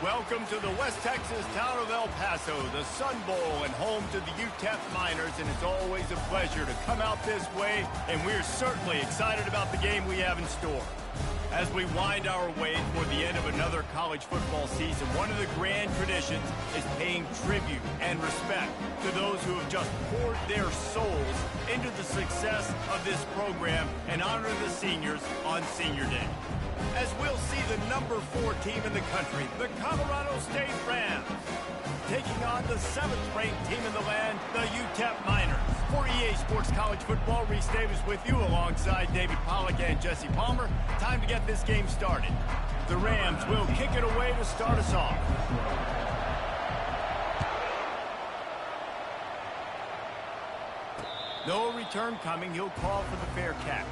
Welcome to the West Texas town of El Paso, the Sun Bowl and home to the UTEP Miners, and it's always a pleasure to come out this way, and we're certainly excited about the game we have in store. As we wind our way toward the end of another college football season, one of the grand traditions is paying tribute and respect to those who have just poured their souls into the success of this program and honor the seniors on Senior Day. As we'll see the number 4 team in the country, the Colorado State Rams, taking on the 7th-ranked team in the land, the UTEP Miners. For EA Sports College Football, Reese Davis with you alongside David Pollack and Jesse Palmer. Time to get this game started. The Rams will kick it away to start us off. No return coming. He'll call for the fair catch.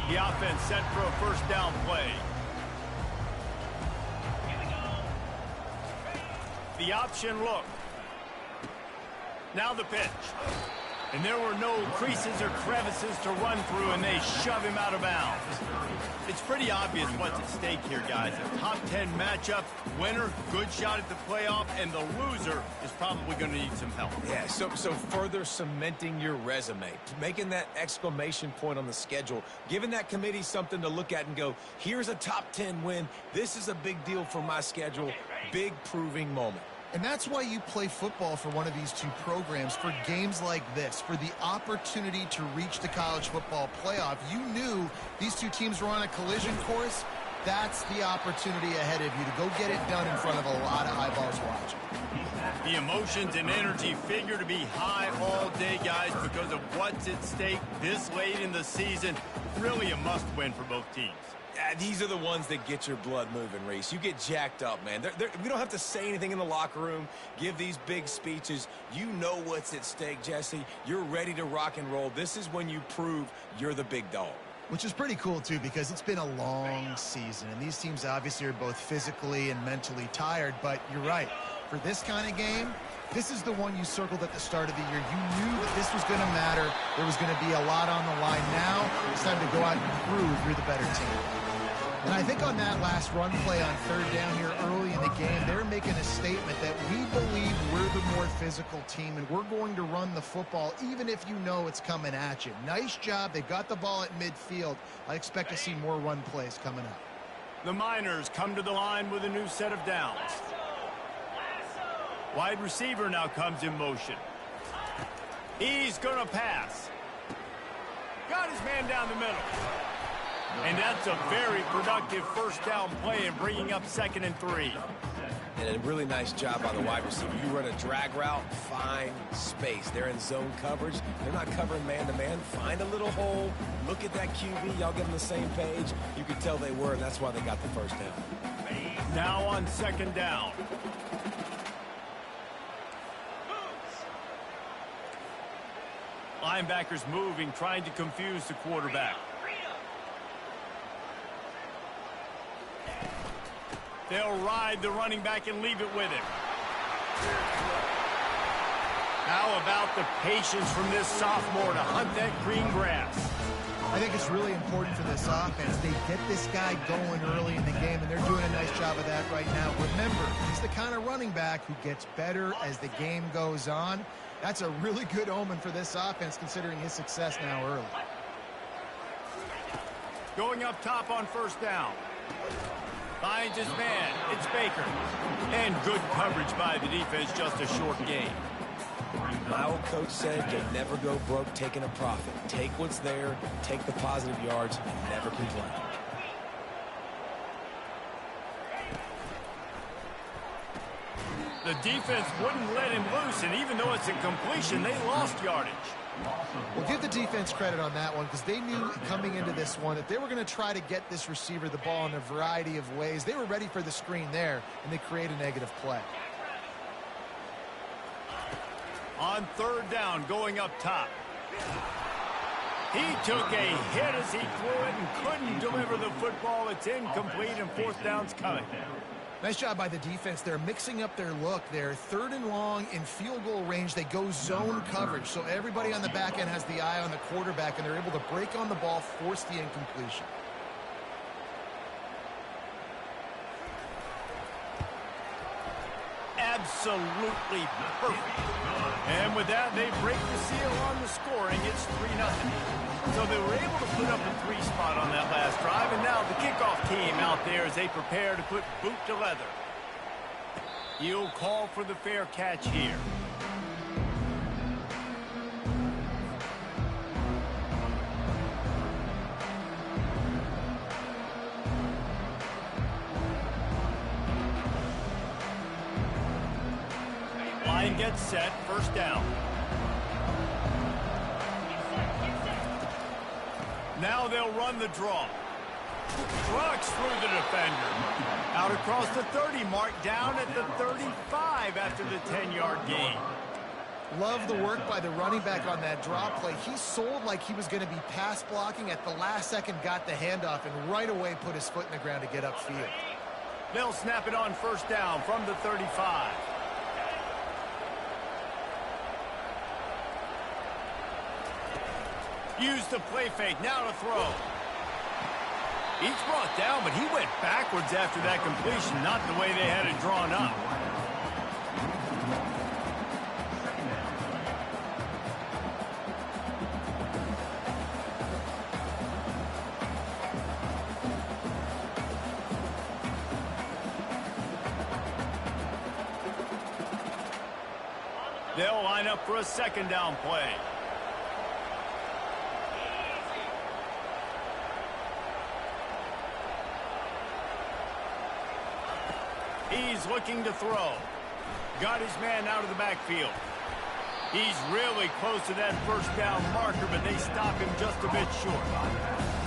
The offense set for a first down play. The option look. Now the pitch. And there were no creases or crevices to run through, and they shove him out of bounds. It's pretty obvious what's at stake here, guys. A top 10 matchup, winner, good shot at the playoff, and the loser is probably going to need some help. Yeah, so further cementing your resume, making that exclamation point on the schedule, giving that committee something to look at and go, here's a top 10 win. This is a big deal for my schedule. Big proving moment. And that's why you play football for one of these two programs, for games like this, for the opportunity to reach the college football playoff. You knew these two teams were on a collision course. That's the opportunity ahead of you to go get it done in front of a lot of eyeballs watching. The emotions and energy figure to be high all day, guys, because of what's at stake this late in the season. Really a must-win for both teams. These are the ones that get your blood moving, Reese. You get jacked up, man. We don't have to say anything in the locker room, give these big speeches. You know what's at stake, Jesse. You're ready to rock and roll. This is when you prove you're the big dog. Which is pretty cool, too, because it's been a long season. And these teams obviously are both physically and mentally tired. But you're right. For this kind of game, this is the one you circled at the start of the year. You knew that this was going to matter. There was going to be a lot on the line. Now it's time to go out and prove you're the better team. And I think on that last run play on third down here early in the game, they're making a statement that we believe we're the more physical team and we're going to run the football even if you know it's coming at you. Nice job. They got the ball at midfield. I expect to see more run plays coming up. The Miners come to the line with a new set of downs. Wide receiver now comes in motion. He's going to pass. Got his man down the middle. And that's a very productive first down play and bringing up 2nd and 3. And a really nice job by the wide receiver. You run a drag route, find space. They're in zone coverage. They're not covering man-to-man. Find a little hole. Look at that QB. Y'all get on the same page. You could tell they were, and that's why they got the first down. Now on 2nd down. Linebackers moving, trying to confuse the quarterback. They'll ride the running back and leave it with him. How about the patience from this sophomore to hunt that green grass? I think it's really important for this offense. They get this guy going early in the game, and they're doing a nice job of that right now. Remember, he's the kind of running back who gets better as the game goes on. That's a really good omen for this offense, considering his success now early. Going up top on first down. Finds his man. It's Baker. And good coverage by the defense, just a short gain. My old coach said you'll never go broke taking a profit. Take what's there, take the positive yards, and never complain. The defense wouldn't let him loose, and even though it's a completion, they lost yardage. Well, give the defense credit on that one because they knew coming into this one that they were going to try to get this receiver the ball in a variety of ways. They were ready for the screen there, and they create a negative play. On third down, going up top. He took a hit as he threw it and couldn't deliver the football. It's incomplete, and fourth down's coming. Nice job by the defense. They're mixing up their look. They're third and long in field goal range. They go zone coverage. So everybody on the back end has the eye on the quarterback, and they're able to break on the ball, force the incompletion. Absolutely perfect. And with that, they break the seal on the scoring. It's 3-0. So they were able to put up a 3 spot on that last drive, and now the kickoff team out there as they prepare to put boot to leather. He'll call for the fair catch here. Line gets set, first down. Now they'll run the draw. Trucks through the defender. Out across the 30 mark, down at the 35 after the 10-yard gain. Love the work by the running back on that draw play. He sold like he was going to be pass blocking. At the last second, got the handoff, and right away put his foot in the ground to get upfield. They'll snap it on first down from the 35. Use the play fake, now to throw. He's brought down, but he went backwards after that completion, not the way they had it drawn up. They'll line up for a second down play. He's looking to throw. Got his man out of the backfield. He's really close to that first down marker, but they stop him just a bit short.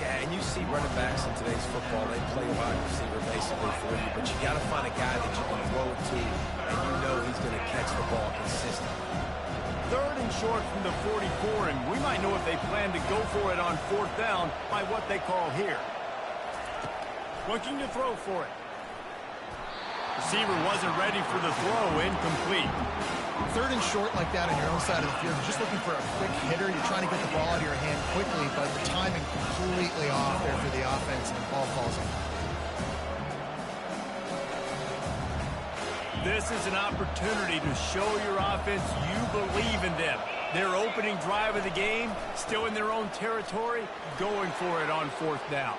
Yeah, and you see running backs in today's football, they play wide receiver basically for you, but you got to find a guy that you can throw it to, and you know he's going to catch the ball consistently. Third and short from the 44, and we might know if they plan to go for it on fourth down by what they call here. Looking to throw for it. Receiver wasn't ready for the throw, incomplete. Third and short like that on your own side of the field, you're just looking for a quick hitter. You're trying to get the ball out of your hand quickly, but the timing completely off there for the offense, and the ball falls in. This is an opportunity to show your offense you believe in them. Their opening drive of the game, still in their own territory, going for it on fourth down.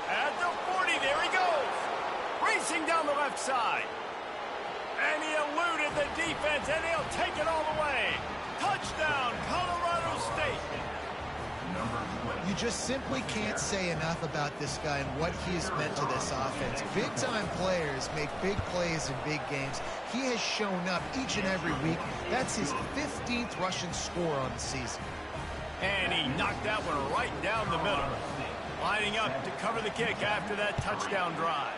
At the 40, there he goes. Racing down the left side. And he eluded the defense, and he'll take it all the way. Touchdown, Colorado State. You just simply can't say enough about this guy and what he's meant to this offense. Big-time players make big plays in big games. He has shown up each and every week. That's his 15th rushing score on the season. And he knocked that one right down the middle. Lining up to cover the kick after that touchdown drive.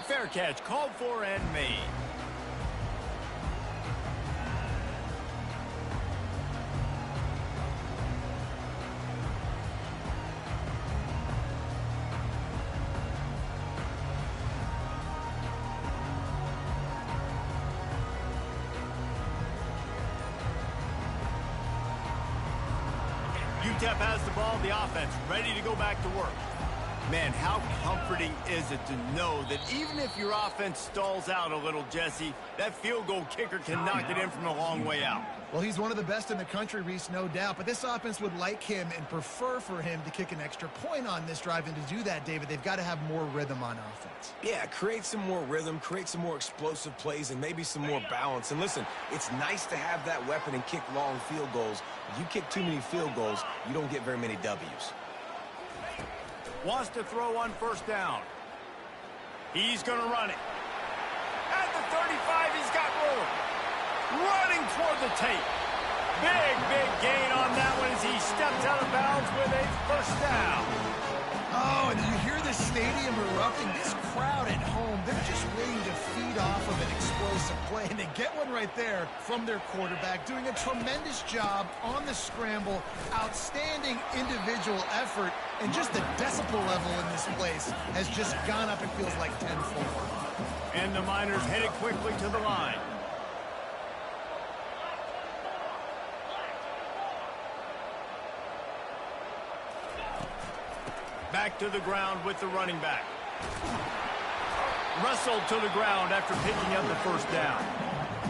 Fair catch called for and made. UTEP has the ball, the offense ready to go back to work. Man, how comforting is it to know that even if your offense stalls out a little, Jesse, that field goal kicker can knock it in from a long way out. Well, he's one of the best in the country, Reese, no doubt. But this offense would like him and prefer for him to kick an extra point on this drive. And to do that, David, they've got to have more rhythm on offense. Yeah, create some more rhythm, create some more explosive plays, and maybe some more balance. And listen, it's nice to have that weapon and kick long field goals. If you kick too many field goals, you don't get very many W's. Wants to throw on first down. He's going to run it. At the 35, he's got room. Running toward the tape. Big gain on that one as he steps out of bounds with a first down. Oh, and you hear the stadium erupting. This crowd at home, they're just waiting to feed off of an explosive play, and they get one right there from their quarterback, doing a tremendous job on the scramble, outstanding individual effort, and just the decibel level in this place has just gone up. It feels like tenfold. And the Miners headed quickly to the line. Back to the ground with the running back. Wrestled to the ground after picking up the first down.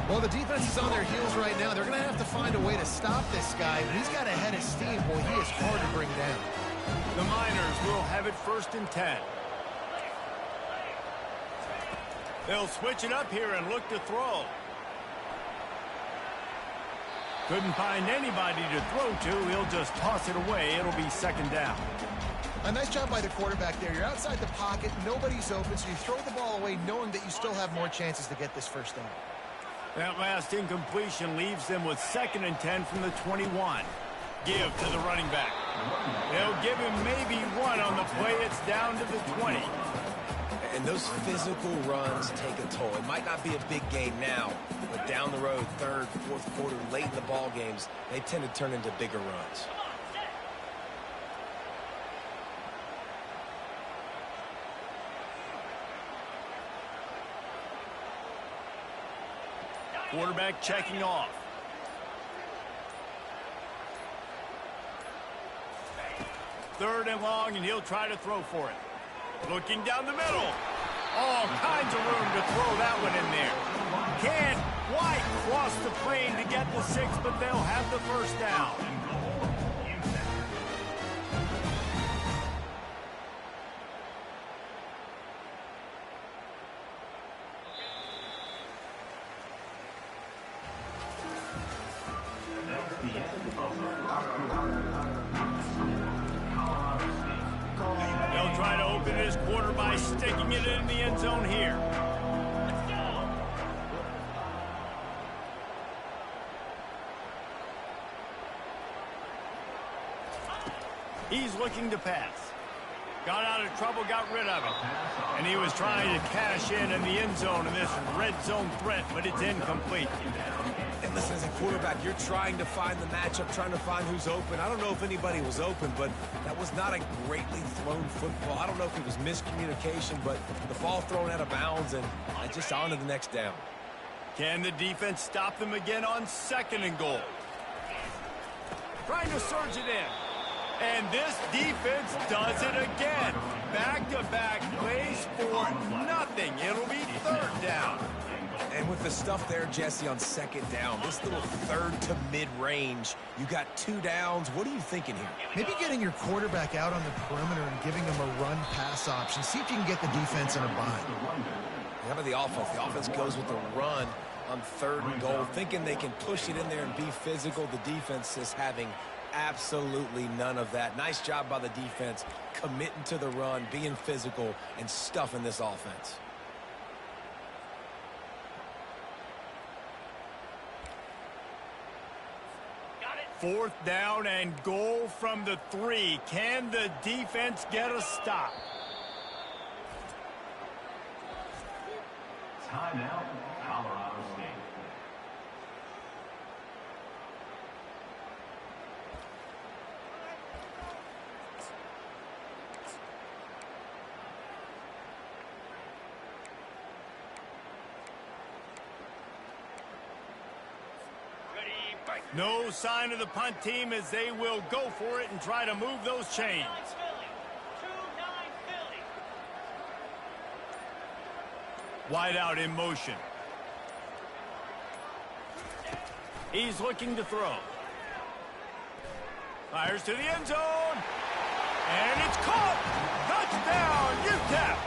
Well, the defense is on their heels right now. They're going to have to find a way to stop this guy. But he's got a head of steam. Boy, he is hard to bring down. The Miners will have it 1st and 10. They'll switch it up here and look to throw. Couldn't find anybody to throw to. He'll just toss it away. It'll be 2nd down. A nice job by the quarterback there. You're outside the pocket. Nobody's open, so you throw the ball away knowing that you still have more chances to get this 1st down. That last incompletion leaves them with 2nd and 10 from the 21. Give to the running back. They'll give him maybe one on the play. It's down to the 20. And those physical runs take a toll. It might not be a big game now, but down the road, 3rd, 4th quarter, late in the ball games, they tend to turn into bigger runs. Quarterback checking off. Third and long, and he'll try to throw for it. Looking down the middle. All kinds of room to throw that one in there. Can't quite cross the plane to get the 6, but they'll have the 1st down. They'll try to open this quarter by sticking it in the end zone here. He's looking to pass. Got out of trouble, got rid of it. And he was trying to cash in the end zone in this red zone threat, but it's incomplete. And listen, as a quarterback, you're trying to find the matchup, trying to find who's open. I don't know if anybody was open, but that was not a greatly thrown football. I don't know if it was miscommunication, but the ball thrown out of bounds and just on to the next down. Can the defense stop them again on 2nd and goal? Trying to surge it in. And this defense does it again. Back-to-back plays for nothing. It'll be 3rd down. And with the stuff there, Jesse, on 2nd down, this little 3rd to mid-range, you got 2 downs. What are you thinking here? Maybe getting your quarterback out on the perimeter and giving him a run-pass option. See if you can get the defense in a bind. How about the offense? The offense goes with the run on 3rd and goal, thinking they can push it in there and be physical. The defense is having absolutely none of that. Nice job by the defense, committing to the run, being physical, and stuffing this offense. Fourth down and goal from the 3. Can the defense get a stop? Timeout, Colorado State. No sign of the punt team as they will go for it and try to move those chains. Wide out in motion. He's looking to throw. Fires to the end zone. And it's caught. Touchdown, UTEP.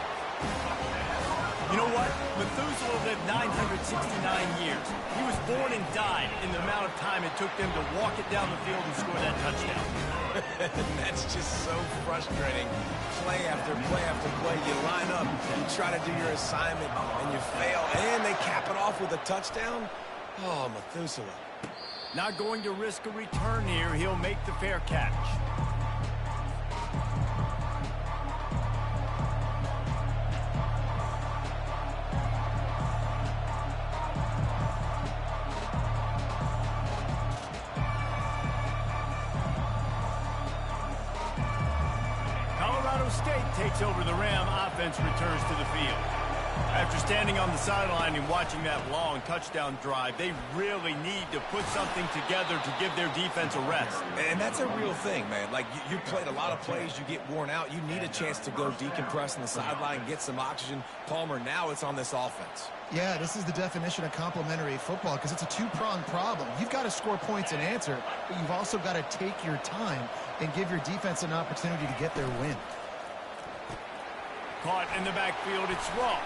You know what? Methuselah lived 969 years. He was born and died in the amount of time it took them to walk it down the field and score that touchdown. That's just so frustrating. Play after play after play. You line up, you try to do your assignment, and you fail. And they cap it off with a touchdown? Oh, Methuselah. Not going to risk a return here. He'll make the fair catch. takes over the Ram offense returns to the field. After standing on the sideline and watching that long touchdown drive, they really need to put something together to give their defense a rest. And that's a real thing, man. Like, you played a lot of plays, you get worn out. You need a chance to go decompress on the sideline, get some oxygen. Palmer, now it's on this offense. Yeah, this is the definition of complementary football because it's a two-pronged problem. You've got to score points and answer, but you've also got to take your time and give your defense an opportunity to get their win. Caught in the backfield, it's Ross.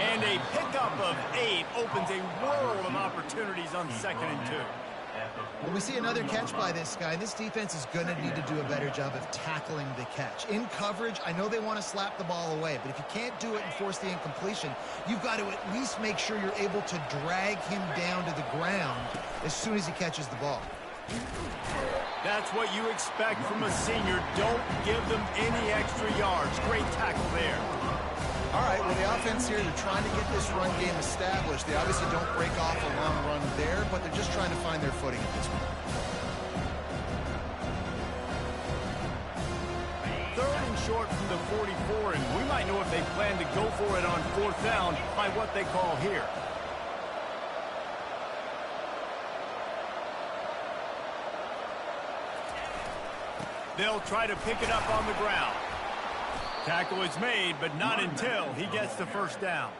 And a pickup of 8 opens a world of opportunities on 2nd and 2. Well, we see another catch by this guy. This defense is going to need to do a better job of tackling the catch. In coverage, I know they want to slap the ball away, but if you can't do it and force the incompletion, you've got to at least make sure you're able to drag him down to the ground as soon as he catches the ball. That's what you expect from a senior. Don't give them any extra yards. Great tackle there. All right, well, the offense here, they're trying to get this run game established. They obviously don't break off a long run there, but they're just trying to find their footing at this point. 3rd and short from the 44, and we might know if they plan to go for it on 4th down by what they call here. They'll try to pick it up on the ground. Tackle is made, but not until he gets the 1st down.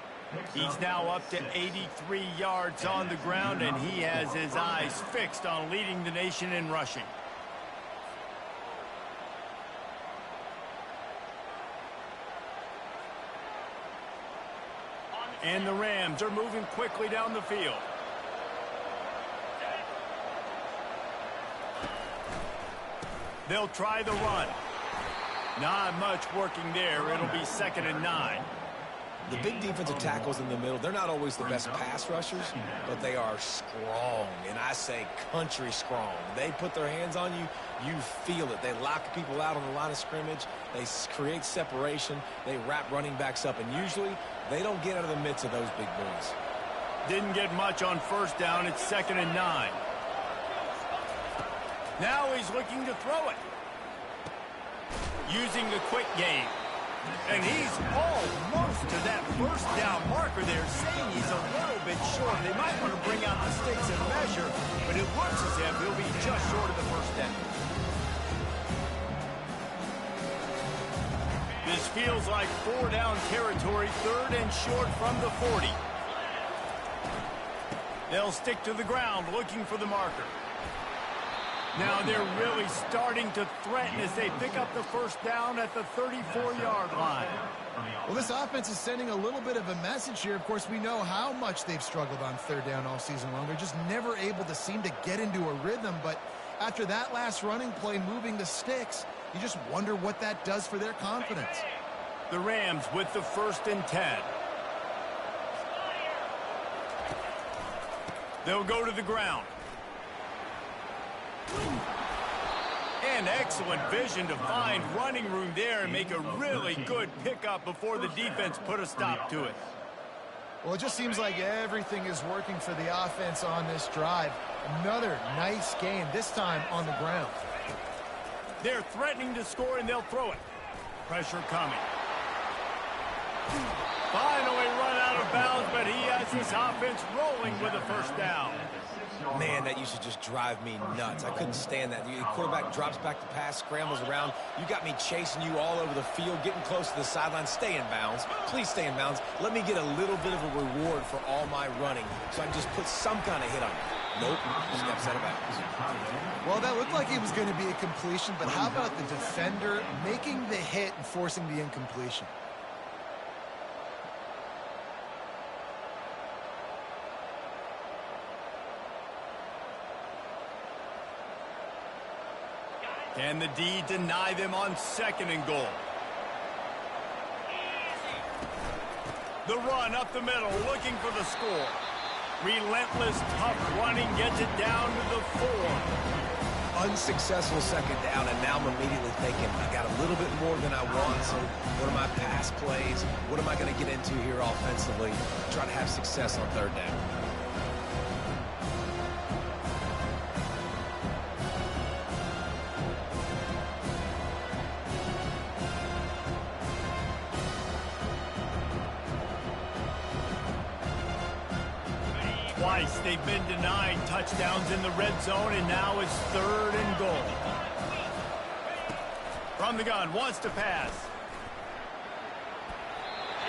He's now up to 83 yards on the ground, and he has his eyes fixed on leading the nation in rushing. And the Rams are moving quickly down the field. They'll try the run. Not much working there. It'll be 2nd and 9. The big defensive tackles in the middle, they're not always the best pass rushers, but they are strong, and I say country strong. They put their hands on you, you feel it. They lock people out on the line of scrimmage. They create separation. They wrap running backs up, and usually they don't get out of the midst of those big boys. Didn't get much on 1st down. It's 2nd and 9. Now he's looking to throw it. Using the quick game. And he's almost to that 1st down marker there, saying he's a little bit short. They might want to bring out the sticks and measure, but it looks as if he'll be just short of the 1st down. This feels like 4-down territory, 3rd and short from the 40. They'll stick to the ground looking for the marker. Now they're really starting to threaten as they pick up the 1st down at the 34-yard line. Well, this offense is sending a little bit of a message here. Of course, we know how much they've struggled on 3rd down all season long. They're just never able to seem to get into a rhythm. But after that last running play, moving the sticks, you just wonder what that does for their confidence. The Rams with the 1st and 10. They'll go to the ground. And excellent vision to find running room there and make a really good pickup before the defense put a stop to it. Well, it just seems like everything is working for the offense on this drive. Another nice game, this time on the ground. They're threatening to score, and they'll throw it. Pressure coming. Finally run out of bounds, but he has his offense rolling with a 1st down. Man, that used to just drive me nuts. I couldn't stand that. The quarterback drops back the pass, scrambles around. You got me chasing you all over the field, getting close to the sideline. Stay in bounds. Please stay in bounds. Let me get a little bit of a reward for all my running so I can just put some kind of hit on you. Nope, just got set of bounds. Well, that looked like it was going to be a completion, but how about the defender making the hit and forcing the incompletion? Can the D deny them on 2nd and goal? The run up the middle, looking for the score. Relentless, tough running gets it down to the 4. Unsuccessful 2nd down, and now I'm immediately thinking, I got a little bit more than I want, so what are my pass plays? What am I going to get into here offensively? Try to have success on 3rd down. twice. They've been denied touchdowns in the red zone, and now it's 3rd and goal. From the gun, wants to pass.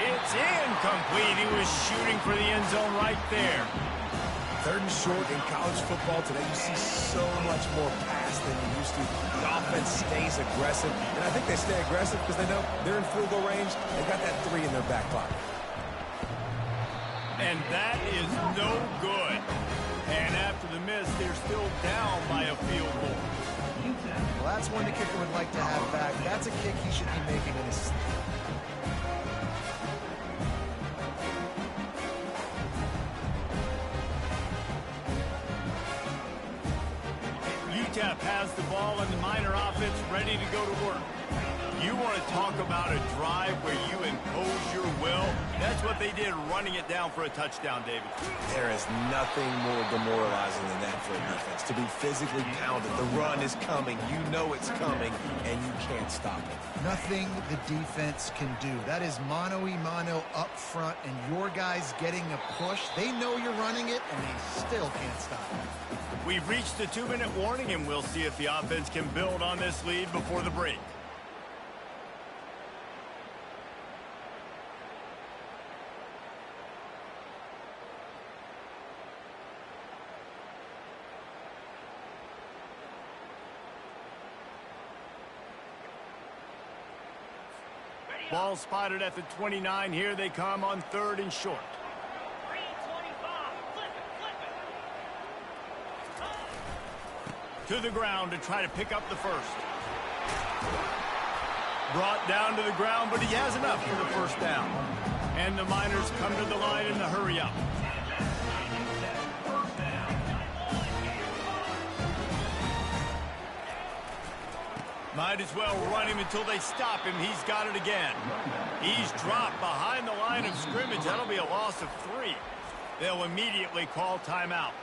It's incomplete. He was shooting for the end zone right there. 3rd and short in college football today. You see so much more pass than you used to. The offense stays aggressive, and I think they stay aggressive because they know they're in field goal range. They've got that 3 in their back pocket. And that is no good. And after the miss, they're still down by a field goal. Well, that's one the kicker would like to have back. That's a kick he should be making in his sleep. UTEP has the ball and the Miner offense ready to go to work. You want to talk about a drive where you impose your will? That's what they did, running it down for a touchdown, David. There is nothing more demoralizing than that for a defense. To be physically pounded, the run is coming, you know it's coming, and you can't stop it. Nothing the defense can do. That is mano-a-mano up front, and your guys getting a push. They know you're running it, and they still can't stop it. We've reached the 2-minute warning, and we'll see if the offense can build on this lead before the break. Ball spotted at the 29. Here they come on 3rd and short. To the ground to try to pick up the first. Brought down to the ground, but he has enough for the first down. And the Miners come to the line in the hurry up. Might as well run him until they stop him. He's got it again. He's dropped behind the line of scrimmage. That'll be a loss of 3. They'll immediately call timeout.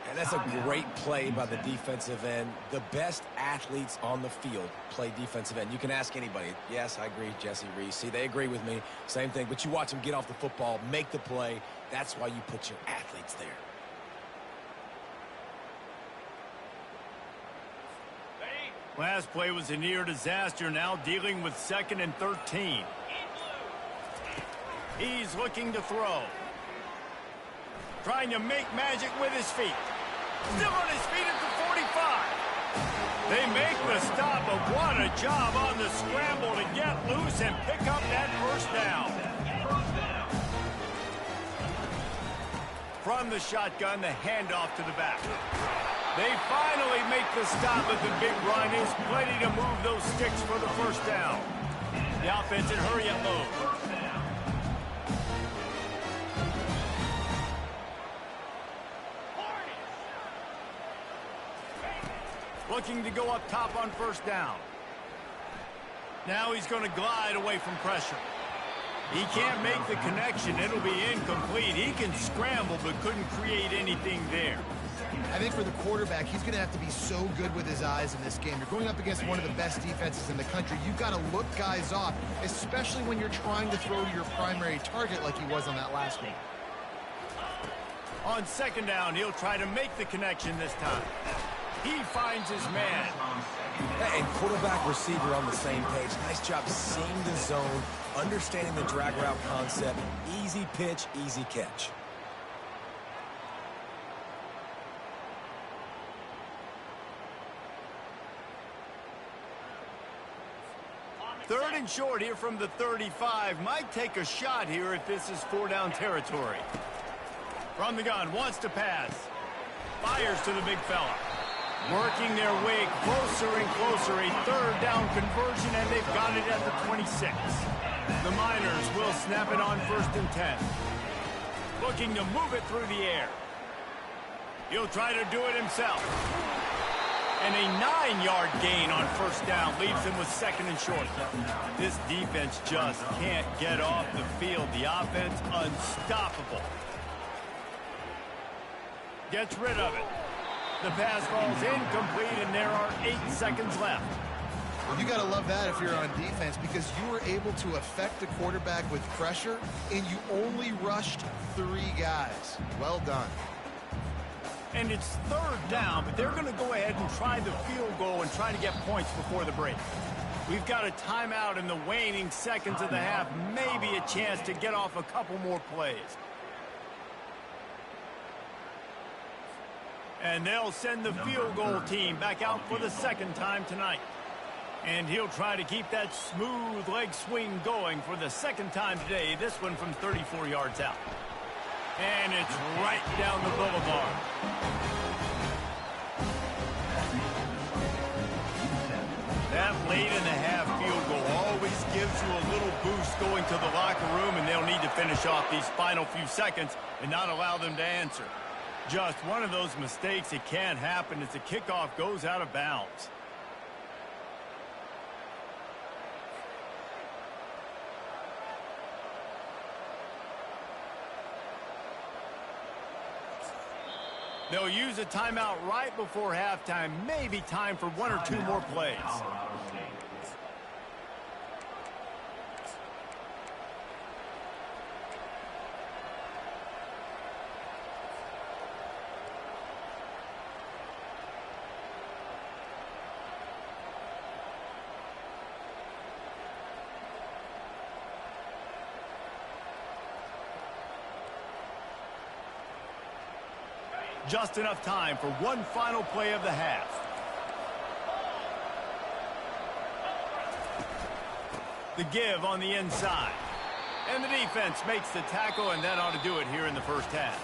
And that's a great play by the defensive end. The best athletes on the field play defensive end. You can ask anybody. Yes, I agree, Jesse Reese. See, they agree with me. Same thing. But you watch them get off the football, make the play. That's why you put your athletes there. Last play was a near disaster, now dealing with 2nd and 13. He's looking to throw. Trying to make magic with his feet. Still on his feet at the 45. They make the stop, but what a job on the scramble to get loose and pick up that first down. From the shotgun, the handoff to the back. They finally make the stop, but the big run is plenty to move those sticks for the first down. The offense in hurry-up mode. Looking to go up top on first down. Now he's going to glide away from pressure. He can't make the connection. It'll be incomplete. He can scramble, but couldn't create anything there. I think for the quarterback, he's going to have to be so good with his eyes in this game. You're going up against one of the best defenses in the country. You've got to look guys off, especially when you're trying to throw to your primary target like he was on that last one. On 2nd down, he'll try to make the connection this time. He finds his man. And quarterback, receiver on the same page. Nice job seeing the zone, understanding the drag route concept. Easy pitch, easy catch. Third and short here from the 35. Might take a shot here if this is 4-down territory. From the gun, wants to pass. Fires to the big fella. Working their way closer and closer. A 3rd down conversion, and they've got it at the 26. The Miners will snap it on 1st and 10. Looking to move it through the air. He'll try to do it himself. And a 9-yard gain on 1st down leaves him with 2nd and short. This defense just can't get off the field. The offense unstoppable. Gets rid of it. The pass falls incomplete, and there are 8 seconds left. You got to love that if you're on defense, because you were able to affect the quarterback with pressure, and you only rushed 3 guys. Well done. And it's 3rd down, but they're going to go ahead and try the field goal and try to get points before the break. We've got a timeout in the waning seconds of the half, maybe a chance to get off a couple more plays. And they'll send the field goal team back out for the 2nd time tonight. And he'll try to keep that smooth leg swing going for the 2nd time today, this one from 34 yards out. And it's right down the boulevard. That late in the half field goal always gives you a little boost going to the locker room, and they'll need to finish off these final few seconds and not allow them to answer. Just one of those mistakes that can't happen as the kickoff goes out of bounds. They'll use a timeout right before halftime. Maybe time for 1 or 2 more plays. Just enough time for one final play of the half. The give on the inside. And the defense makes the tackle, and that ought to do it here in the first half.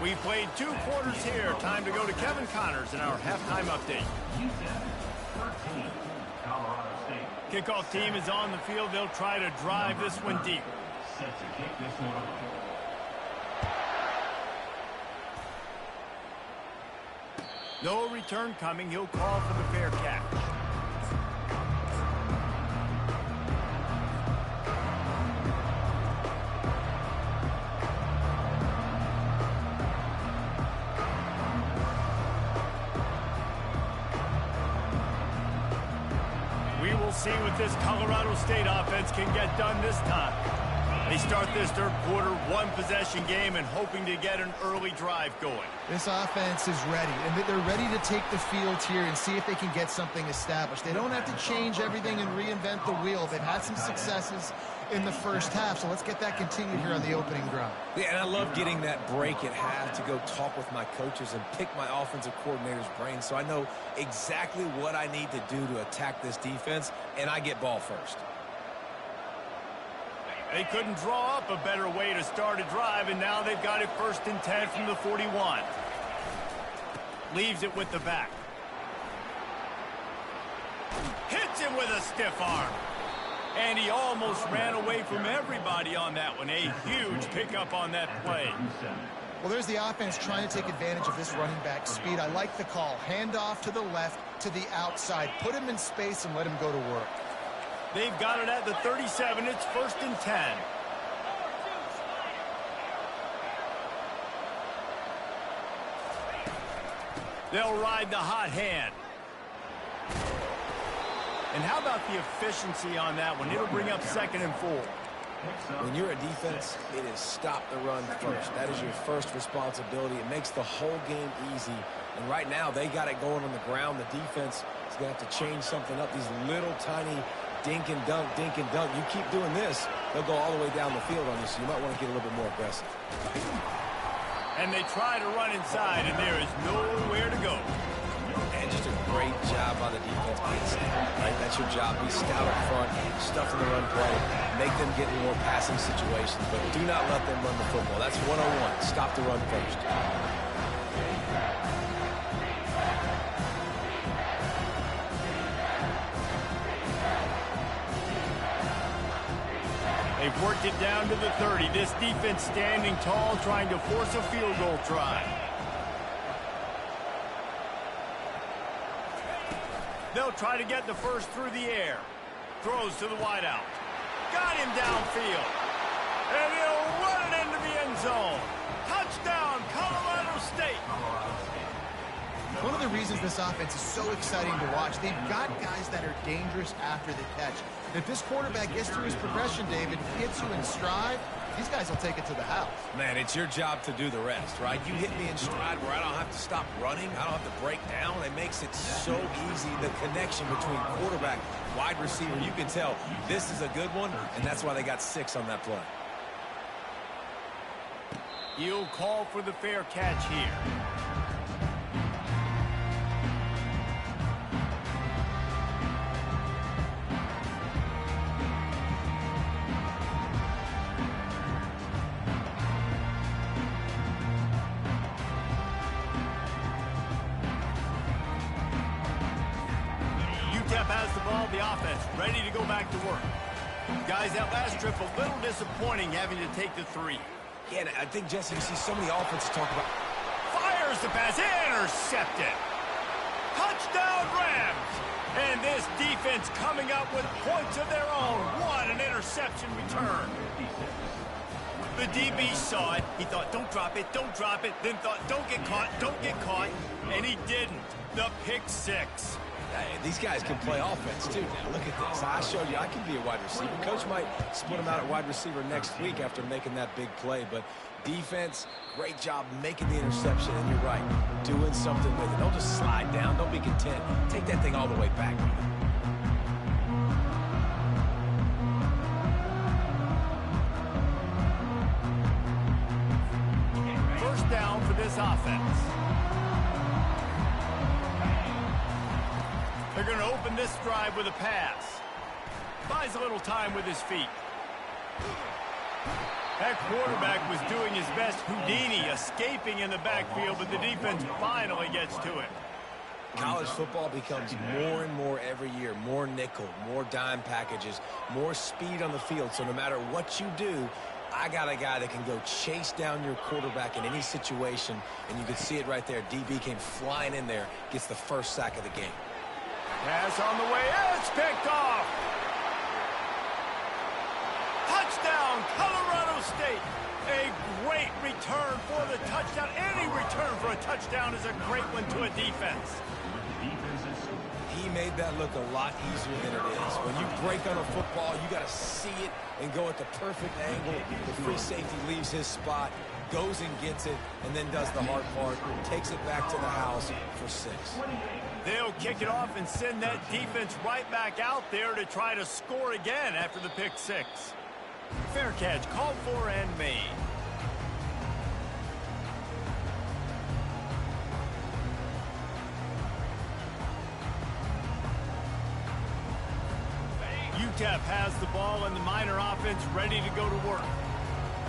We played 2 quarters here. Time to go to Kevin Connors in our halftime update. Kickoff team is on the field. They'll try to drive this one deep. Set to kick this one off. No return coming. He'll call for the fair catch. We will see what this Colorado State offense can get done this time. They start this 3rd quarter, 1-possession game, and hoping to get an early drive going. This offense is ready, and they're ready to take the field here and see if they can get something established. They don't have to change everything and reinvent the wheel. They've had some successes in the first half, so let's get that continued here on the opening drive. Yeah, and I love getting that break at half to go talk with my coaches and pick my offensive coordinator's brain so I know exactly what I need to do to attack this defense, and I get ball first. They couldn't draw up a better way to start a drive, and now they've got it 1st and 10 from the 41. Leaves it with the back. Hits him with a stiff arm. And he almost ran away from everybody on that one. A huge pickup on that play. Well, there's the offense trying to take advantage of this running back speed. I like the call. Hand off to the left, to the outside. Put him in space and let him go to work. They've got it at the 37. It's 1st and 10. They'll ride the hot hand. And how about the efficiency on that one? It'll bring up 2nd and 4. When you're a defense, it is stop the run first. That is your first responsibility. It makes the whole game easy. And right now, they got it going on the ground. The defense is going to have to change something up. These little tiny dink and dunk, dink and dunk. You keep doing this, they'll go all the way down the field on you, so you might want to get a little bit more aggressive. And they try to run inside, and there is nowhere to go. And just a great job by the defense being stout, right? That's your job. Be stout up front, stuff in the run play, make them get in more passing situations, but do not let them run the football. That's 101. Stop the run first. They've worked it down to the 30. This defense standing tall, trying to force a field goal try. They'll try to get the first through the air. Throws to the wideout. Got him downfield. And he'll run it into the end zone. Touchdown, Colorado State. One of the reasons this offense is so exciting to watch, they've got guys that are dangerous after the catch. If this quarterback gets to his progression, David, gets you in stride, these guys will take it to the house. Man, it's your job to do the rest, right? You hit me in stride where I don't have to stop running. I don't have to break down. It makes it so easy. The connection between quarterback, wide receiver, you can tell this is a good one, and that's why they got 6 on that play. He'll call for the fair catch here. UTEP has the ball, the offense ready to go back to work. Guys, that last trip a little disappointing having to take the 3. Yeah, and I think, Jesse, you see so many offenses talk about... Fires the pass, intercepted. Touchdown Rams. And this defense coming up with points of their own. What an interception return. The DB saw it. He thought, don't drop it, then thought, don't get caught, and he didn't. The pick 6. Hey, these guys can play offense, too. Now, look at this. I showed you I can be a wide receiver. Coach might split him out at wide receiver next week after making that big play. But defense, great job making the interception. And you're right, doing something with it. Don't just slide down. Don't be content. Take that thing all the way back. First down for this offense. They're going to open this drive with a pass. Buys a little time with his feet. That quarterback was doing his best Houdini, escaping in the backfield, but the defense finally gets to him. College football becomes more and more every year. More nickel, more dime packages, more speed on the field. So no matter what you do, I got a guy that can go chase down your quarterback in any situation. And you can see it right there. DB came flying in there, gets the first sack of the game. Pass on the way, it's picked off. Touchdown, Colorado State. A great return for the touchdown. Any return for a touchdown is a great one to a defense. He made that look a lot easier than it is. When you break on a football, you got to see it and go at the perfect angle. The free safety leaves his spot, goes and gets it, and then does the hard part, takes it back to the house for 6. They'll kick it off and send that defense right back out there to try to score again after the pick 6. Fair catch called for and made. UTEP has the ball and the Miner offense ready to go to work.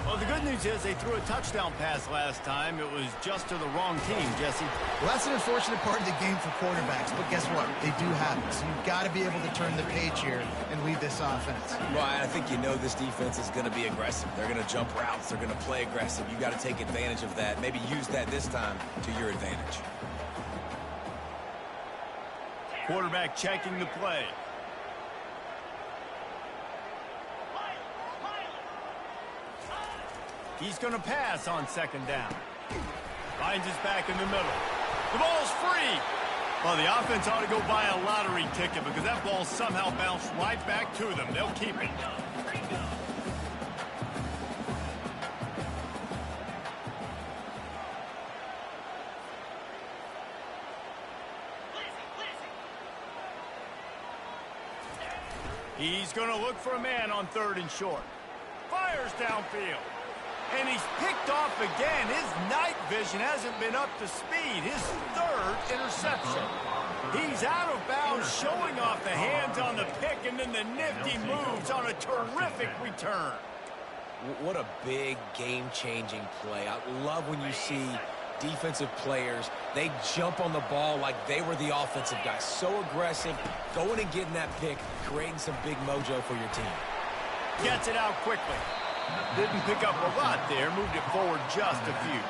Well, the good news is they threw a touchdown pass last time. It was just to the wrong team, Jesse. Well, that's an unfortunate part of the game for quarterbacks, but guess what? They do happen. So you've got to be able to turn the page here and lead this offense. Well, I think you know this defense is going to be aggressive. They're going to jump routes. They're going to play aggressive. You got to take advantage of that. Maybe use that this time to your advantage. Quarterback checking the play. He's going to pass on second down. Finds his back in the middle. The ball's free. Well, the offense ought to go buy a lottery ticket because that ball somehow bounced right back to them. They'll keep it. He's going to look for a man on 3rd and short. Fires downfield. And he's picked off again. His night vision hasn't been up to speed. His 3rd interception. He's out of bounds, showing off the hands on the pick, and then the nifty moves on a terrific return. What a big game-changing play. I love when you see defensive players, they jump on the ball like they were the offensive guys. So aggressive, going and getting that pick, creating some big mojo for your team. Gets it out quickly. Didn't pick up a lot there, moved it forward just a few.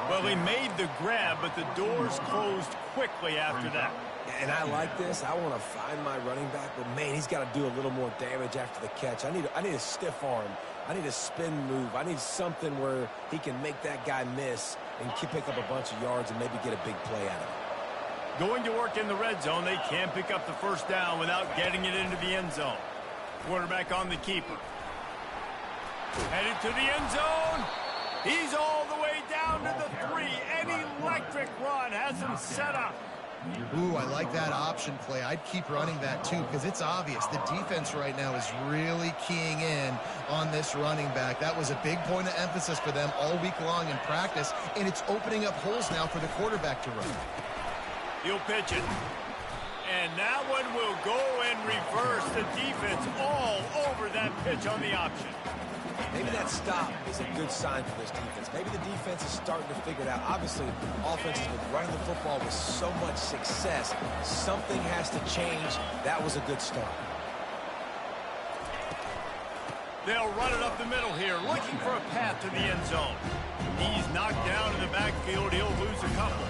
Well, he made the grab, but the doors closed quickly after that. And I like this. I want to find my running back, but man, he's got to do a little more damage after the catch. I need a stiff arm. I need a spin move. I need something where he can make that guy miss and pick up a bunch of yards and maybe get a big play out of it. Going to work in the red zone. They can't pick up the first down without getting it into the end zone. Quarterback on the keeper. Headed to the end zone. He's all the way down to the 3. An electric run has him set up. Ooh, I like that option play. I'd keep running that too because it's obvious the defense right now is really keying in on this running back. That was a big point of emphasis for them all week long in practice, and it's opening up holes now for the quarterback to run. He'll pitch it. And that one will go and reverse. The defense all over that pitch on the option. Maybe that stop is a good sign for this defense. Maybe the defense is starting to figure it out. Obviously, offense has been running the football with so much success. Something has to change. That was a good start. They'll run it up the middle here, looking for a path to the end zone. He's knocked down in the backfield. He'll lose a couple.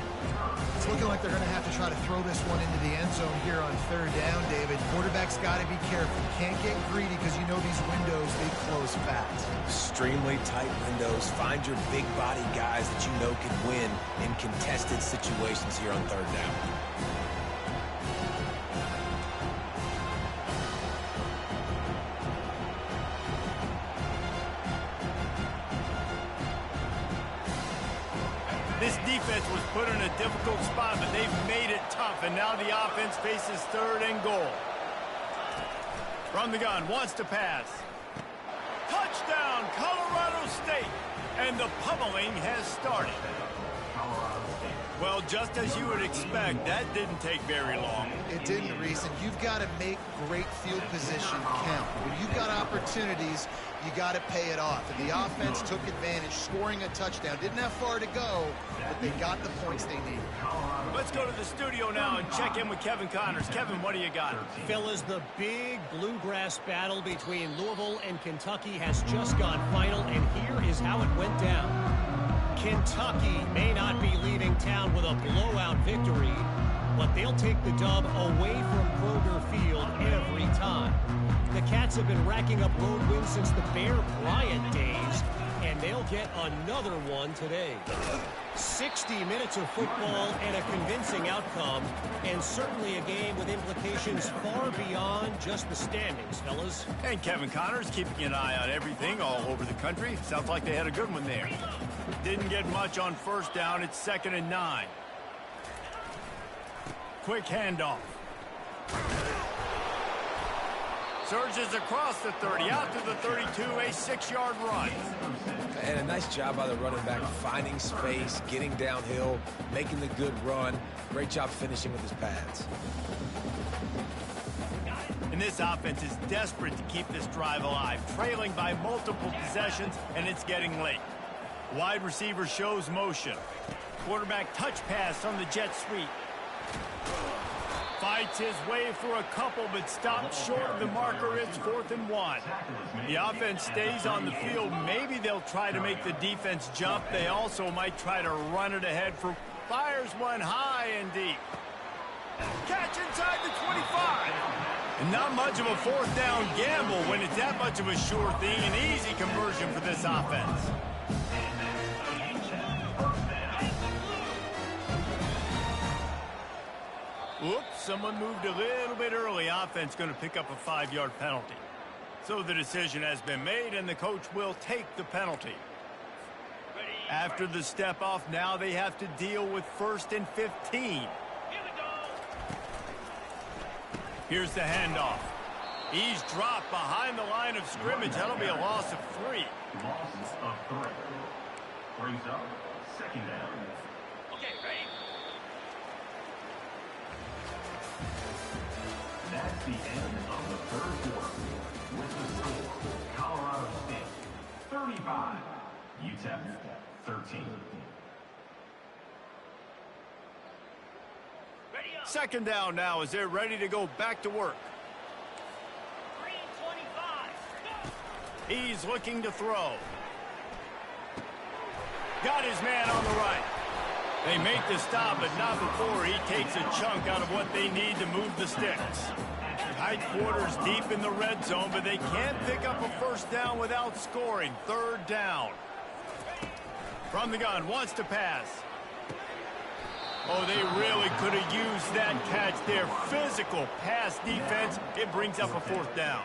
It's looking like they're going to have to try to throw this one into the end zone here on third down, David. Quarterback's got to be careful. Can't get greedy because you know these windows, they close fast. Extremely tight windows. Find your big body guys that you know can win in contested situations here on third down. This defense was put in a difficult spot, but they've made it tough, and now the offense faces third and goal. From the gun, wants to pass. Touchdown, Colorado State! And the pummeling has started. Well, just as you would expect, that didn't take very long. It didn't, Reese, and you've got to make great field position count. When you've got opportunities, you got to pay it off. And the offense took advantage, scoring a touchdown. Didn't have far to go, but they got the points they needed. Let's go to the studio now and check in with Kevin Connors. Kevin, what do you got? Fellas, the big bluegrass battle between Louisville and Kentucky has just gone final, and here is how it went down. Kentucky may not be leaving town with a blowout victory, but they'll take the dub away from Kroger Field every time. The Cats have been racking up road wins since the Bear Bryant days, and they'll get another one today. 60 minutes of football and a convincing outcome, and certainly a game with implications far beyond just the standings, fellas. And Kevin Connors keeping an eye on everything all over the country. Sounds like they had a good one there. Didn't get much on first down. It's 2nd and 9. Quick handoff. Surges across the 30, out to the 32, a 6-yard run. And a nice job by the running back, finding space, getting downhill, making the good run. Great job finishing with his pads. And this offense is desperate to keep this drive alive, trailing by multiple possessions, and it's getting late. Wide receiver shows motion. Quarterback touch pass on the jet sweep. Fights his way for a couple, but stops short of the marker. It's 4th and 1. The offense stays on the field. Maybe they'll try to make the defense jump. They also might try to run it ahead for fires one high and deep. Catch inside the 25. And not much of a 4th down gamble when it's that much of a sure thing. An easy conversion for this offense. Whoops, someone moved a little bit early. Offense going to pick up a 5-yard penalty. So the decision has been made, and the coach will take the penalty. After the step off, now they have to deal with 1st and 15. Here's the handoff. He's dropped behind the line of scrimmage. That'll be a loss of 3. Loss of 3. Brings up 2nd down. Okay, ready? That's the end of the 3rd quarter. With the score, Colorado State 35, UTEP 13. 2nd down now as they're ready to go back to work. 3:25. He's looking to throw. Got his man on the right. They make the stop, but not before he takes a chunk out of what they need to move the sticks. Tight quarters deep in the red zone, but they can't pick up a 1st down without scoring. 3rd down. From the gun, wants to pass. Oh, they really could have used that catch there. Physical pass defense. It brings up a 4th down.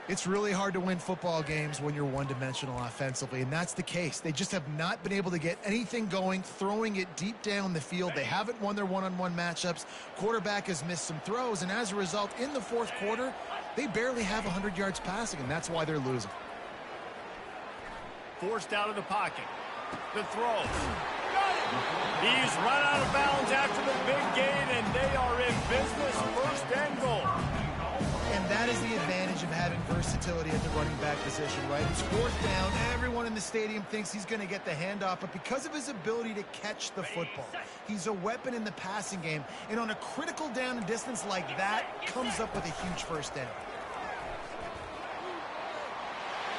It's really hard to win football games when you're one-dimensional offensively, and that's the case. They just have not been able to get anything going, throwing it deep down the field. They haven't won their one-on-one matchups. Quarterback has missed some throws, and as a result, in the 4th quarter, they barely have 100 yards passing, and that's why they're losing. Forced out of the pocket. The throw. He's run out of bounds after the big gain, and they are in business. 1st and goal. And that is the advantage of having versatility at the running back position, right? It's 4th down. Everyone in the stadium thinks he's going to get the handoff, but because of his ability to catch the football, he's a weapon in the passing game. And on a critical down and distance like that, comes up with a huge 1st down.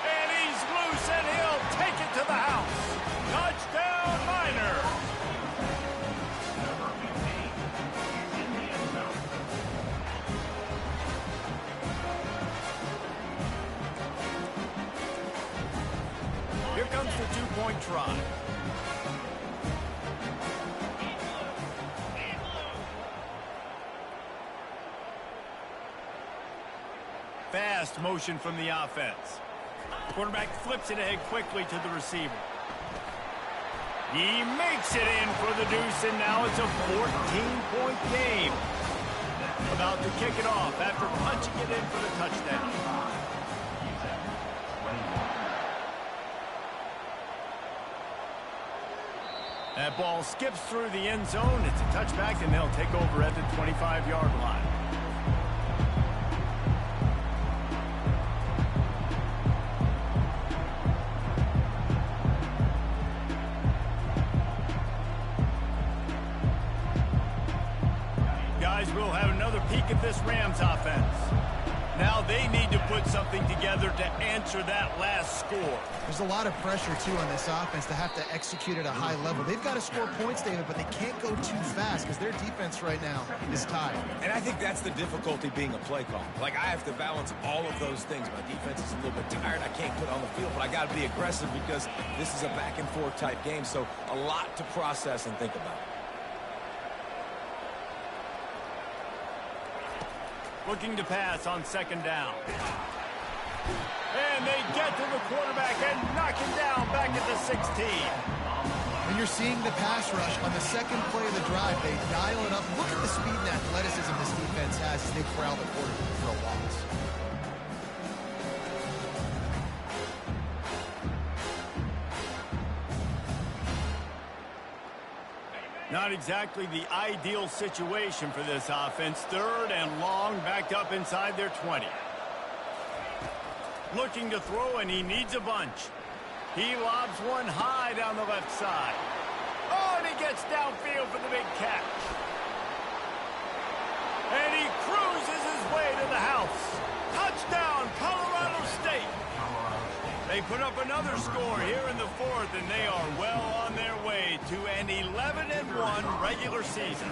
And he's loose, and he'll take it to the house. Touchdown, Miners. Here comes the 2-point try. Fast motion from the offense. Quarterback flips it ahead quickly to the receiver. He makes it in for the deuce, and now it's a 14-point game. About to kick it off after punching it in for the touchdown. That ball skips through the end zone. It's a touchback, and they'll take over at the 25-yard line. Guys, we'll have another peek at this Rams offense. Now they need to put something together to answer that last score. There's a lot of pressure, too, on this offense to have to execute at a high level. They've got to score points, David, but they can't go too fast because their defense right now is tired. And I think that's the difficulty being a play call. Like, I have to balance all of those things. My defense is a little bit tired. I can't put on the field, but I got to be aggressive because this is a back-and-forth type game, so a lot to process and think about. Looking to pass on 2nd down. And they get to the quarterback and knock him down back at the 16. And you're seeing the pass rush on the 2nd play of the drive. They dial it up. Look at the speed and athleticism this defense has as they corral the quarterback for a loss. Not exactly the ideal situation for this offense. 3rd and long, backed up inside their 20. Looking to throw, and he needs a bunch. He lobs one high down the left side. Oh, and he gets downfield for the big catch. And he cruises his way to the house. Touchdown, Colorado State. They put up another score here in the 4th, and they are well on their way to an 11-1 regular season.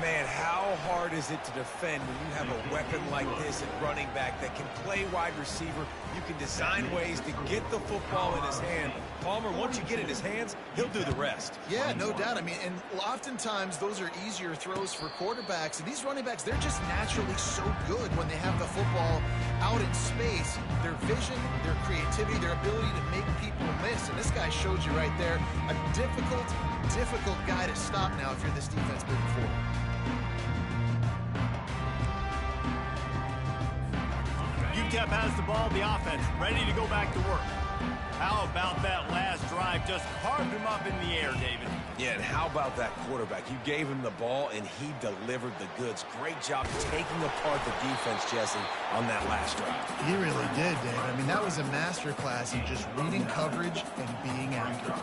Man, how hard is it to defend when you have a weapon like this at running back that can play wide receiver? You can design ways to get the football in his hand. Palmer, once you get it in his hands, he'll do the rest. Yeah, no doubt. I mean, and oftentimes those are easier throws for quarterbacks. And these running backs, they're just naturally so good when they have the football out in space. Their vision, their creativity, their ability to make people miss. And this guy showed you right there a difficult guy to stop now if you're this defense moving forward. UTEP has the ball, the offense ready to go back to work. How about that last drive? Just carved him up in the air, David. Yeah, and how about that quarterback? You gave him the ball, and he delivered the goods. Great job taking apart the defense, Jesse, on that last drive. He really did, David. I mean, that was a masterclass in just reading coverage and being accurate.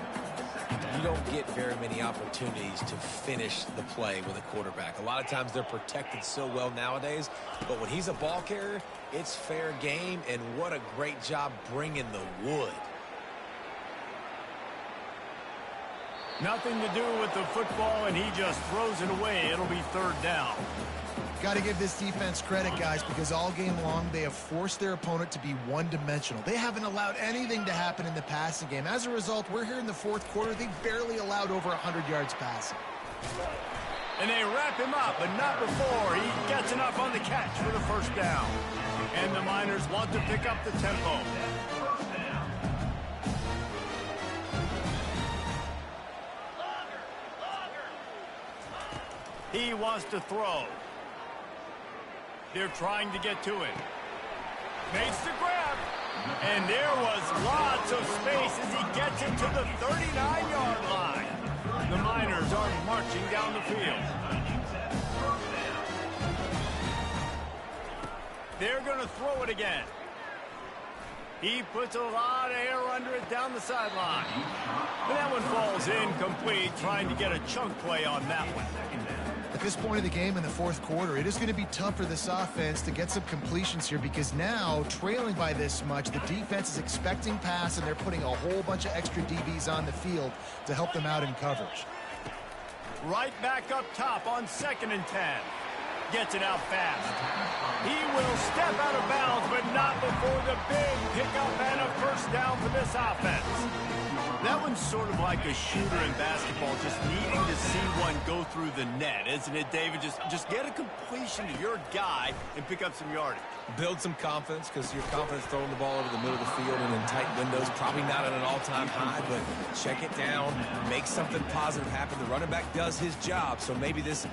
You don't get very many opportunities to finish the play with a quarterback. A lot of times they're protected so well nowadays, but when he's a ball carrier, it's fair game, and what a great job bringing the wood. Nothing to do with the football, and he just throws it away. It'll be 3rd down. Got to give this defense credit, guys, because all game long they have forced their opponent to be one-dimensional. They haven't allowed anything to happen in the passing game. As a result, we're here in the 4th quarter. They barely allowed over 100 yards passing. And they wrap him up, but not before he gets enough on the catch for the first down. And the Miners want to pick up the tempo. He wants to throw. They're trying to get to it. Makes the grab. And there was lots of space as he gets it to the 39-yard line. The Miners are marching down the field. They're going to throw it again. He puts a lot of air under it down the sideline. And that one falls incomplete, trying to get a chunk play on that one. At this point of the game in the fourth quarter, it is going to be tough for this offense to get some completions here because now, trailing by this much, the defense is expecting pass and they're putting a whole bunch of extra DBs on the field to help them out in coverage. Right back up top on 2nd and 10. Gets it out fast. He will step out of bounds, but not before the big pickup and a first down for this offense. That one's sort of like a shooter in basketball, just needing to see one go through the net, isn't it, David? Just get a completion to your guy and pick up some yardage. Build some confidence because your confidence throwing the ball over the middle of the field and in tight windows, probably not at an all-time high, but check it down, make something positive happen. The running back does his job, so maybe this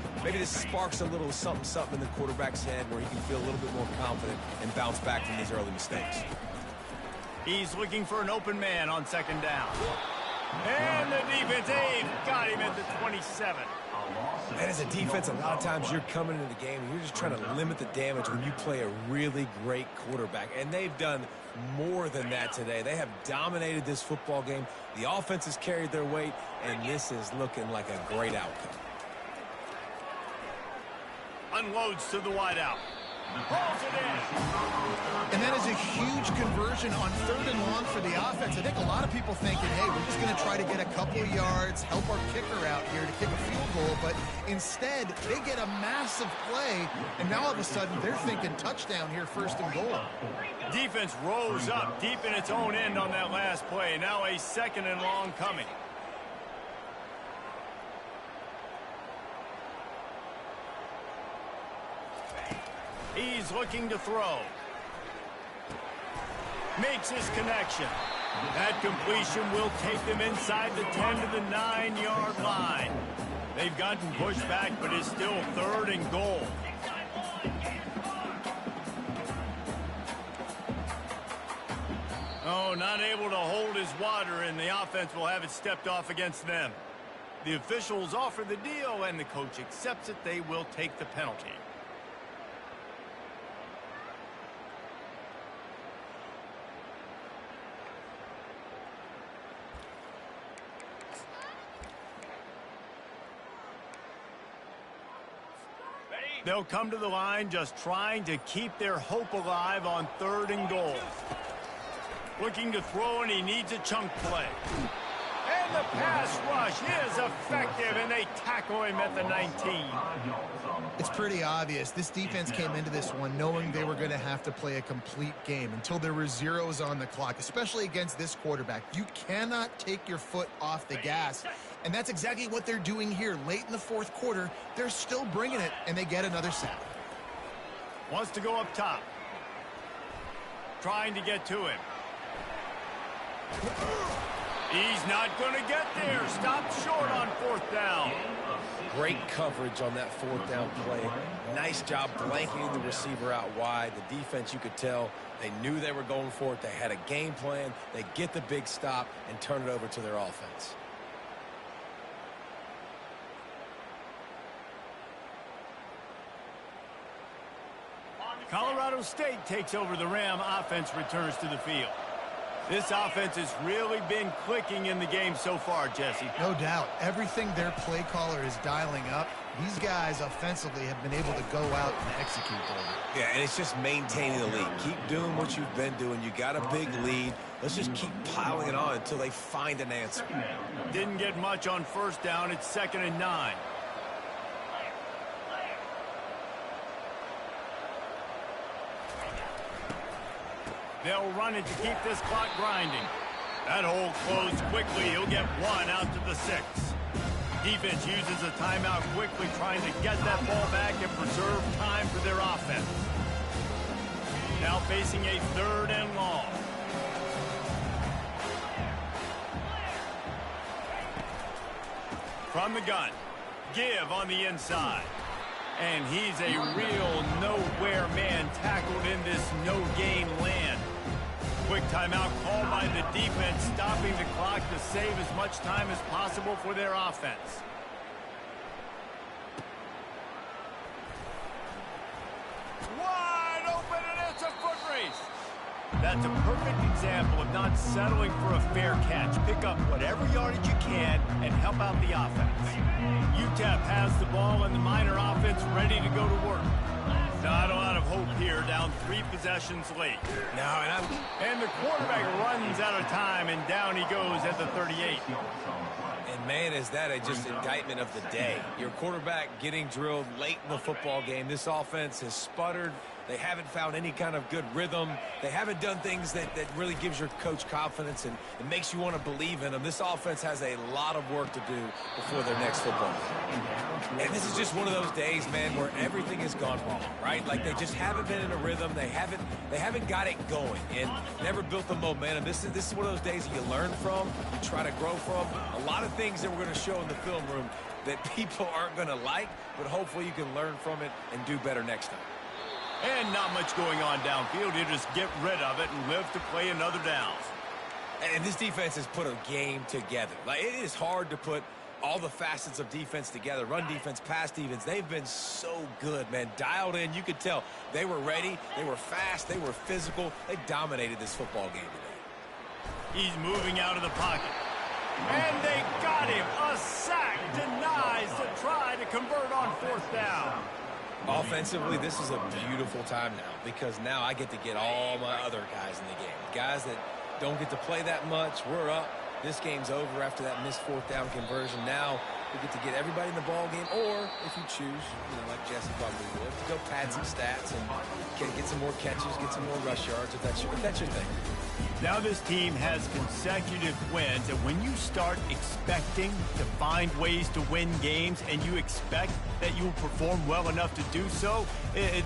sparks a little something in the quarterback's head where he can feel a little bit more confident and bounce back from these early mistakes. He's looking for an open man on 2nd down. And the defense, they've got him at the 27. And as a defense, a lot of times you're coming into the game and you're just trying to limit the damage when you play a really great quarterback. And they've done more than that today. They have dominated this football game. The offense has carried their weight, and this is looking like a great outcome. Unloads to the wideout. Rolls it in. And that is a huge conversion on 3rd and long for the offense. I think a lot of people thinking, hey, we're just going to try to get a couple of yards, help our kicker out here to kick a field goal. But instead, they get a massive play, and now all of a sudden they're thinking touchdown here, 1st and goal. Defense rose up deep in its own end on that last play. Now a 2nd and long coming. He's looking to throw. Makes his connection. That completion will take them inside the 10 to the 9-yard line. They've gotten pushed back, but it's still 3rd and goal. Oh, not able to hold his water, and the offense will have it stepped off against them. The officials offer the deal, and the coach accepts it. They will take the penalty. They'll come to the line just trying to keep their hope alive on 3rd and goal. Looking to throw, and he needs a chunk play. And the pass rush is effective, and they tackle him at the 19. It's pretty obvious. This defense came into this one knowing they were going to have to play a complete game until there were zeros on the clock, especially against this quarterback. You cannot take your foot off the gas, and that's exactly what they're doing here. Late in the fourth quarter, they're still bringing it, and they get another sack. Wants to go up top. Trying to get to him. He's not going to get there. Stopped short on 4th down. Great coverage on that 4th down play. Nice job blanketing the receiver out wide. The defense, you could tell, they knew they were going for it. They had a game plan. They get the big stop and turn it over to their offense. Colorado State takes over the Ram. Offense returns to the field. This offense has really been clicking in the game so far, Jesse. No doubt. Everything their play caller is dialing up, these guys offensively have been able to go out and execute over. Yeah, and it's just maintaining the lead. Keep doing what you've been doing. You got a big lead. Let's just keep piling it on until they find an answer. Didn't get much on 1st down. It's 2nd and 9. They'll run it to keep this clock grinding. That hole closed quickly. He'll get 1 out to the 6. Defense uses a timeout quickly, trying to get that ball back and preserve time for their offense. Now facing a 3rd and long. From the gun, give on the inside. And he's a real nowhere man tackled in this no-gain land. Quick timeout called by the defense, stopping the clock to save as much time as possible for their offense. Wide open, and it's a foot race. That's a perfect example of not settling for a fair catch. Pick up whatever yardage you can and help out the offense. UTEP has the ball and the Miner offense ready to go to work. Not a lot of hope here, down 3 possessions late. And the quarterback runs out of time, and down he goes at the 38. And man, is that just indictment of the day. Your quarterback getting drilled late in the football game. This offense has sputtered. They haven't found any kind of good rhythm. They haven't done things that really gives your coach confidence and makes you want to believe in them. This offense has a lot of work to do before their next football game. And this is just one of those days, man, where everything has gone wrong, right? Like they just haven't been in a rhythm. They haven't got it going and never built the momentum. This is one of those days that you learn from, you try to grow from. A lot of things that we're going to show in the film room that people aren't going to like, but hopefully you can learn from it and do better next time. And not much going on downfield. You just get rid of it and live to play another down. And this defense has put a game together. Like, it is hard to put all the facets of defense together. Run defense, pass defense. They've been so good, man. Dialed in. You could tell they were ready. They were fast. They were physical. They dominated this football game today. He's moving out of the pocket. And they got him. A sack denies to try to convert on 4th down. Offensively, this is a beautiful time now because now I get to get all my other guys in the game. Guys that don't get to play that much, we're up. This game's over after that missed 4th down conversion. Now we get to get everybody in the ball game, or if you choose, like Jesse probably would, to go pad some stats and get some more catches, get some more rush yards if that's your thing. Now this team has consecutive wins, and when you start expecting to find ways to win games and you expect that you will perform well enough to do so,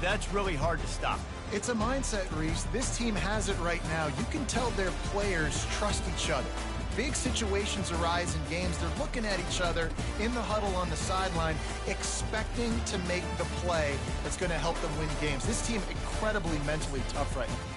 that's really hard to stop. It's a mindset, Reese. This team has it right now. You can tell their players trust each other. Big situations arise in games. They're looking at each other in the huddle on the sideline, expecting to make the play that's going to help them win games. This team incredibly mentally tough right now.